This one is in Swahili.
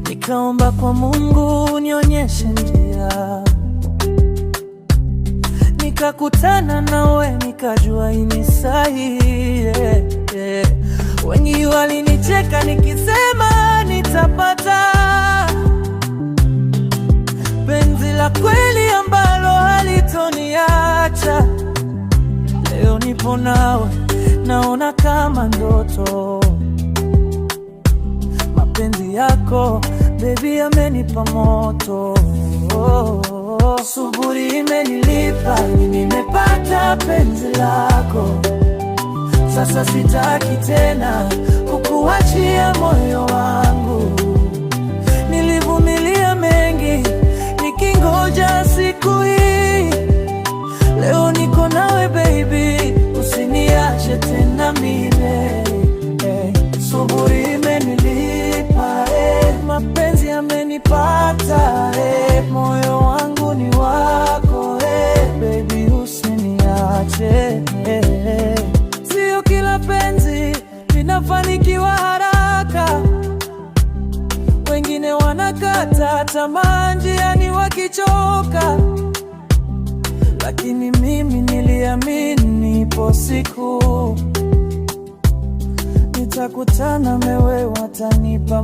nikaomba kwa Mungu nionyeshe njia, nikakutana nawe nikajua hii ni sahihi, Wengi walinicheka nikisema nitapata penzi la kweli ambalo halitoniacha. Leo nipo nawe, naona kama ndoto. Mapenzi yako baby yamenipa moto. Suburi imenilipa, nimepata penzi lako. Sasa sitaki tena kukuachia moyo wangu. Nilivumilia mengi nikingoja siku hii. Leo niko nawe baby, usiniache tena milele. Suburi imenilipa, mapenzi yamenipata, moyo wangu ni wako, baby usiniache. Sio kila penzi linafanikiwa haraka, wengine wanakata tamaa njiani wakichoka, lakini mimi niliamini ipo siku nitakutana nawe, watanipa